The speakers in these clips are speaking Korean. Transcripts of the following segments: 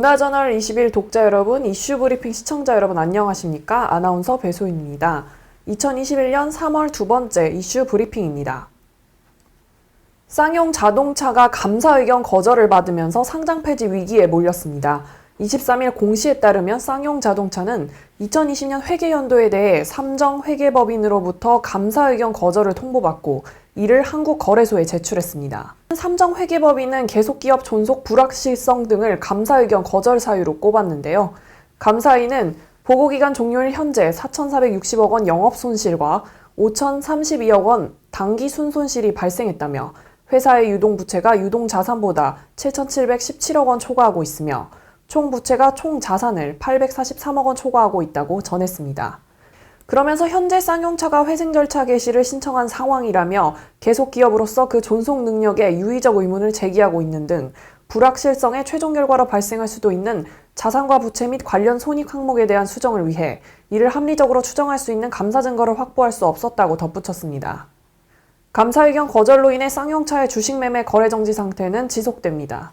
문화저널 21 독자 여러분, 이슈브리핑 시청자 여러분 안녕하십니까? 아나운서 배소희입니다. 2021년 3월 두 번째 이슈 브리핑입니다. 쌍용 자동차가 감사 의견 거절을 받으면서 상장 폐지 위기에 몰렸습니다. 23일 공시에 따르면 쌍용 자동차는 2020년 회계연도에 대해 삼정회계법인으로부터 감사 의견 거절을 통보받고 이를 한국거래소에 제출했습니다. 삼정회계법인은 계속기업 존속 불확실성 등을 감사 의견 거절 사유로 꼽았는데요. 감사인은 보고기간 종료일 현재 4,460억 원 영업손실과 5,032억 원 당기 순손실이 발생했다며 회사의 유동부채가 유동자산보다 7,717억 원 초과하고 있으며 총 부채가 총 자산을 843억 원 초과하고 있다고 전했습니다. 그러면서 현재 쌍용차가 회생 절차 개시를 신청한 상황이라며 계속 기업으로서 그 존속 능력에 유의적 의문을 제기하고 있는 등 불확실성의 최종 결과로 발생할 수도 있는 자산과 부채 및 관련 손익 항목에 대한 수정을 위해 이를 합리적으로 추정할 수 있는 감사 증거를 확보할 수 없었다고 덧붙였습니다. 감사 의견 거절로 인해 쌍용차의 주식 매매 거래 정지 상태는 지속됩니다.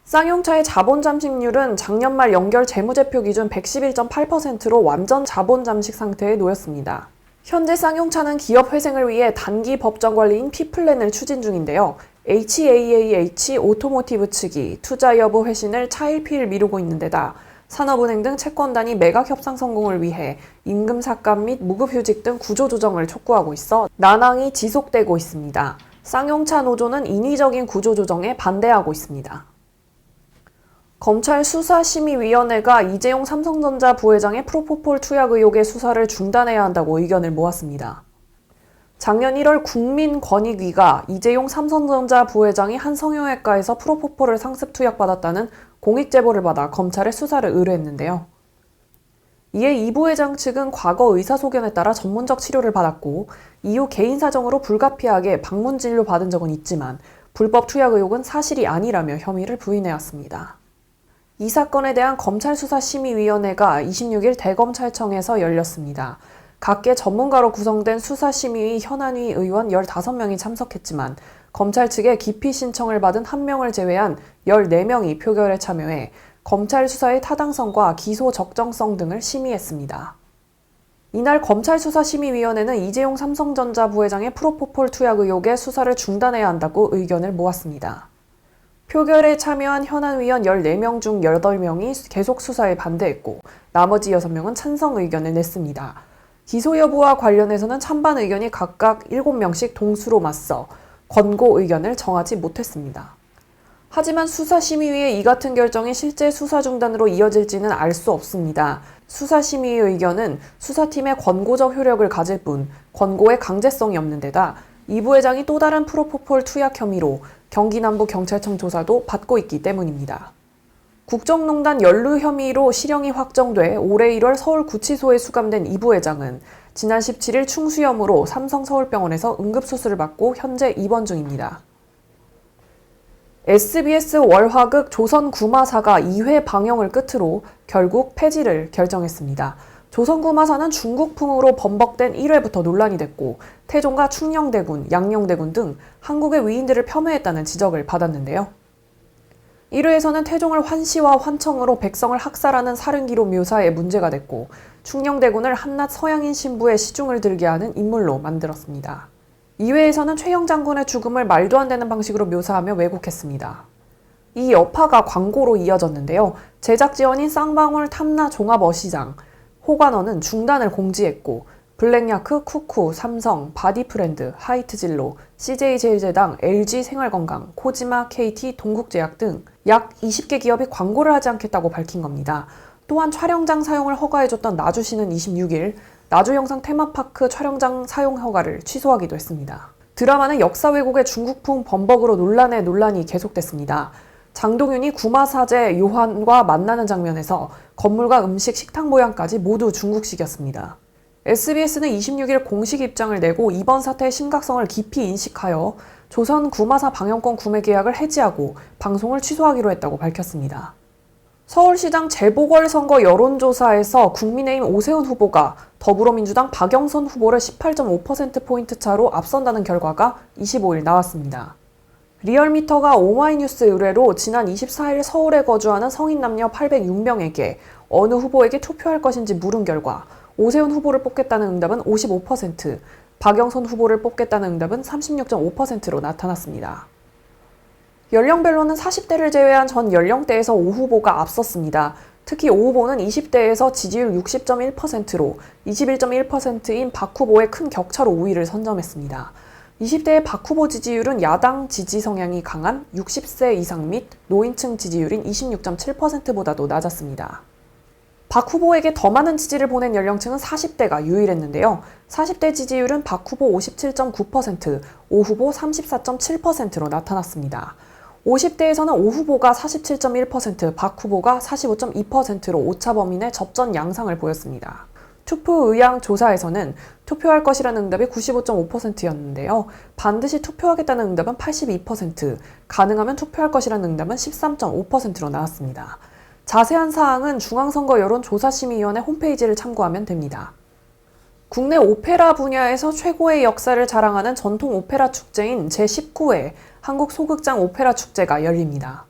쌍용차의 자본 잠식률은 작년 말 연결 재무제표 기준 111.8%로 완전 자본 잠식 상태에 놓였습니다. 현재 쌍용차는 기업 회생을 위해 단기 법정 관리인 P플랜을 추진 중인데요. HAAH 오토모티브 측이 투자 여부 회신을 차일피일 미루고 있는 데다 산업은행 등 채권단이 매각 협상 성공을 위해 임금 삭감 및 무급휴직 등 구조조정을 촉구하고 있어 난항이 지속되고 있습니다. 쌍용차 노조는 인위적인 구조조정에 반대하고 있습니다. 검찰 수사심의위원회가 이재용 삼성전자 부회장의 프로포폴 투약 의혹의 수사를 중단해야 한다고 의견을 모았습니다. 작년 1월 국민권익위가 이재용 삼성전자 부회장이 한 성형외과에서 프로포폴을 상습 투약받았다는 공익제보를 받아 검찰에 수사를 의뢰했는데요. 이에 이 부회장 측은 과거 의사소견에 따라 전문적 치료를 받았고 이후 개인 사정으로 불가피하게 방문 진료 받은 적은 있지만 불법 투약 의혹은 사실이 아니라며 혐의를 부인해왔습니다. 이 사건에 대한 검찰수사심의위원회가 26일 대검찰청에서 열렸습니다. 각계 전문가로 구성된 수사심의위 현안위 의원 15명이 참석했지만 검찰 측에 기피 신청을 받은 1명을 제외한 14명이 표결에 참여해 검찰 수사의 타당성과 기소 적정성 등을 심의했습니다. 이날 검찰수사심의위원회는 이재용 삼성전자 부회장의 프로포폴 투약 의혹의 수사를 중단해야 한다고 의견을 모았습니다. 표결에 참여한 현안위원 14명 중 8명이 계속 수사에 반대했고 나머지 6명은 찬성 의견을 냈습니다. 기소 여부와 관련해서는 찬반 의견이 각각 7명씩 동수로 맞서 권고 의견을 정하지 못했습니다. 하지만 수사심의위의 이 같은 결정이 실제 수사 중단으로 이어질지는 알 수 없습니다. 수사심의의 의견은 수사팀의 권고적 효력을 가질 뿐 권고의 강제성이 없는 데다 이 부회장이 또 다른 프로포폴 투약 혐의로 경기남부경찰청 조사도 받고 있기 때문입니다. 국정농단 연루 혐의로 실형이 확정돼 올해 1월 서울구치소에 수감된 이 부회장은 지난 17일 충수염으로 삼성서울병원에서 응급수술을 받고 현재 입원 중입니다. SBS 월화극 조선구마사가 2회 방영을 끝으로 결국 폐지를 결정했습니다. 조선구마사는 중국풍으로 번복된 1회부터 논란이 됐고 태종과 충녕대군, 양녕대군 등 한국의 위인들을 폄훼했다는 지적을 받았는데요. 1회에서는 태종을 환시와 환청으로 백성을 학살하는 살인기로 묘사해 문제가 됐고 충녕대군을 한낱 서양인 신부의 시중을 들게 하는 인물로 만들었습니다. 2회에서는 최영 장군의 죽음을 말도 안 되는 방식으로 묘사하며 왜곡했습니다. 이 여파가 광고로 이어졌는데요. 제작 지원인 쌍방울 탐나 종합어시장, 호관원은 중단을 공지했고 블랙야크, 쿠쿠, 삼성, 바디프렌드, 하이트진로, CJ제일제당, LG생활건강, 코지마, KT, 동국제약 등 약 20개 기업이 광고를 하지 않겠다고 밝힌 겁니다. 또한 촬영장 사용을 허가해줬던 나주시는 26일 나주영상 테마파크 촬영장 사용 허가를 취소하기도 했습니다. 드라마는 역사 왜곡의 중국풍 번복으로 논란이 계속됐습니다. 장동윤이 구마사제 요한과 만나는 장면에서 건물과 음식, 식탁 모양까지 모두 중국식이었습니다. SBS는 26일 공식 입장을 내고 이번 사태의 심각성을 깊이 인식하여 조선 구마사 방영권 구매 계약을 해지하고 방송을 취소하기로 했다고 밝혔습니다. 서울시장 재보궐선거 여론조사에서 국민의힘 오세훈 후보가 더불어민주당 박영선 후보를 18.5%포인트 차로 앞선다는 결과가 25일 나왔습니다. 리얼미터가 오마이뉴스 의뢰로 지난 24일 서울에 거주하는 성인 남녀 806명에게 어느 후보에게 투표할 것인지 물은 결과 오세훈 후보를 뽑겠다는 응답은 55%, 박영선 후보를 뽑겠다는 응답은 36.5%로 나타났습니다. 연령별로는 40대를 제외한 전 연령대에서 오 후보가 앞섰습니다. 특히 오 후보는 20대에서 지지율 60.1%로 21.1%인 박 후보의 큰 격차로 우위를 선점했습니다. 20대의 박 후보 지지율은 야당 지지 성향이 강한 60세 이상 및 노인층 지지율인 26.7%보다도 낮았습니다. 박 후보에게 더 많은 지지를 보낸 연령층은 40대가 유일했는데요. 40대 지지율은 박 후보 57.9%, 오 후보 34.7%로 나타났습니다. 50대에서는 오 후보가 47.1%, 박 후보가 45.2%로 오차범위 내 접전 양상을 보였습니다. 투표 의향 조사에서는 투표할 것이라는 응답이 95.5%였는데요. 반드시 투표하겠다는 응답은 82%, 가능하면 투표할 것이라는 응답은 13.5%로 나왔습니다. 자세한 사항은 중앙선거 여론조사심의위원회 홈페이지를 참고하면 됩니다. 국내 오페라 분야에서 최고의 역사를 자랑하는 전통 오페라 축제인 제19회 한국소극장 오페라 축제가 열립니다.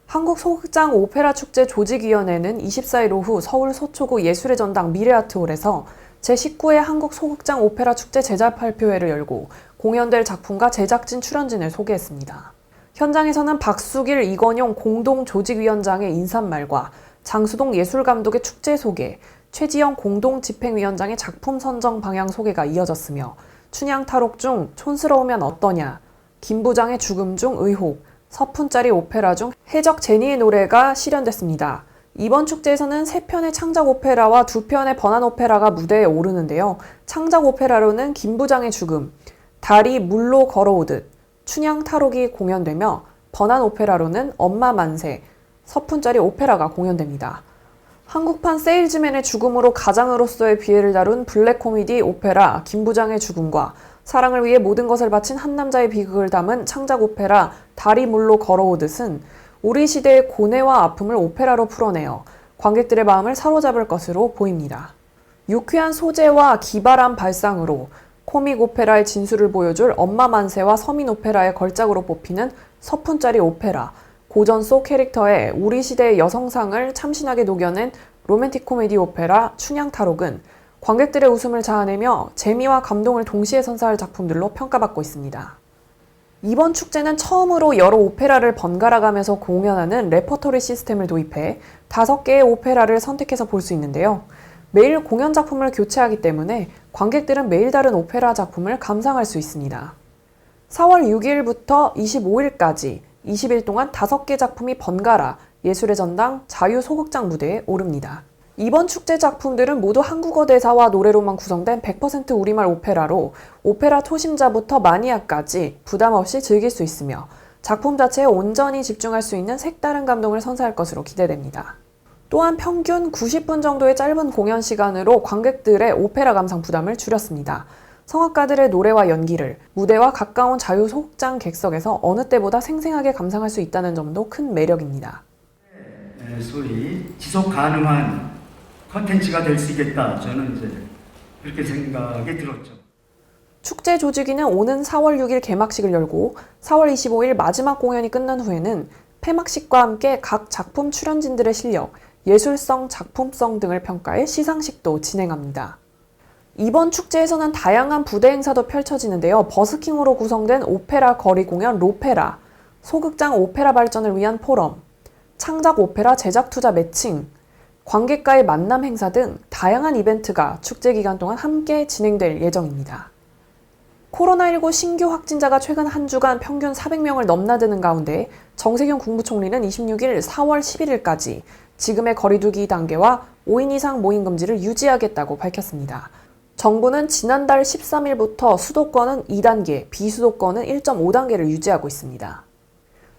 한국소극장 오페라 축제 조직위원회는 24일 오후 서울 서초구 예술의 전당 미래아트홀에서 제19회 한국소극장 오페라 축제 제작 발표회를 열고 공연될 작품과 제작진 출연진을 소개했습니다. 현장에서는 박수길, 이건용 공동조직위원장의 인사말과 장수동 예술감독의 축제 소개, 최지영 공동집행위원장의 작품 선정 방향 소개가 이어졌으며 춘향 탈옥 중 촌스러우면 어떠냐, 김 부장의 죽음 중 의혹, 서푼짜리 오페라 중 해적 제니의 노래가 실현됐습니다. 이번 축제에서는 3편의 창작 오페라와 2편의 번안 오페라가 무대에 오르는데요. 창작 오페라로는 김 부장의 죽음, 달이 물로 걸어오듯, 춘향 탈옥이 공연되며 번안 오페라로는 엄마 만세, 서푼짜리 오페라가 공연됩니다. 한국판 세일즈맨의 죽음으로 가장으로서의 비애를 다룬 블랙 코미디 오페라 김 부장의 죽음과 사랑을 위해 모든 것을 바친 한 남자의 비극을 담은 창작 오페라 달이 물로 걸어오듯은 우리 시대의 고뇌와 아픔을 오페라로 풀어내어 관객들의 마음을 사로잡을 것으로 보입니다. 유쾌한 소재와 기발한 발상으로 코믹 오페라의 진수를 보여줄 엄마 만세와 서민 오페라의 걸작으로 뽑히는 서푼짜리 오페라, 고전 속 캐릭터의 우리 시대의 여성상을 참신하게 녹여낸 로맨틱 코미디 오페라 춘향 탈옥은 관객들의 웃음을 자아내며 재미와 감동을 동시에 선사할 작품들로 평가받고 있습니다. 이번 축제는 처음으로 여러 오페라를 번갈아 가면서 공연하는 레퍼토리 시스템을 도입해 5개의 오페라를 선택해서 볼 수 있는데요. 매일 공연 작품을 교체하기 때문에 관객들은 매일 다른 오페라 작품을 감상할 수 있습니다. 4월 6일부터 25일까지 20일 동안 5개 작품이 번갈아 예술의 전당 자유소극장 무대에 오릅니다. 이번 축제 작품들은 모두 한국어 대사와 노래로만 구성된 100% 우리말 오페라로 오페라 초심자부터 마니아까지 부담 없이 즐길 수 있으며 작품 자체에 온전히 집중할 수 있는 색다른 감동을 선사할 것으로 기대됩니다. 또한 평균 90분 정도의 짧은 공연 시간으로 관객들의 오페라 감상 부담을 줄였습니다. 성악가들의 노래와 연기를 무대와 가까운 자유소극장 객석에서 어느 때보다 생생하게 감상할 수 있다는 점도 큰 매력입니다. 소위 지속 가능한 컨텐츠가 될 수 있겠다. 저는 이제 그렇게 생각이 들었죠. 축제 조직위는 오는 4월 6일 개막식을 열고 4월 25일 마지막 공연이 끝난 후에는 폐막식과 함께 각 작품 출연진들의 실력, 예술성, 작품성 등을 평가해 시상식도 진행합니다. 이번 축제에서는 다양한 부대 행사도 펼쳐지는데요. 버스킹으로 구성된 오페라 거리 공연 로페라, 소극장 오페라 발전을 위한 포럼, 창작 오페라 제작 투자 매칭, 관객과의 만남 행사 등 다양한 이벤트가 축제 기간 동안 함께 진행될 예정입니다. 코로나19 신규 확진자가 최근 한 주간 평균 400명을 넘나드는 가운데 정세균 국무총리는 26일 4월 11일까지 지금의 거리두기 단계와 5인 이상 모임 금지를 유지하겠다고 밝혔습니다. 정부는 지난달 13일부터 수도권은 2단계, 비수도권은 1.5단계를 유지하고 있습니다.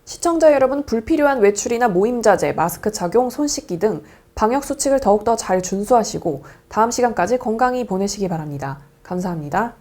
시청자 여러분, 불필요한 외출이나 모임 자제, 마스크 착용, 손 씻기 등 방역수칙을 더욱더 잘 준수하시고 다음 시간까지 건강히 보내시기 바랍니다. 감사합니다.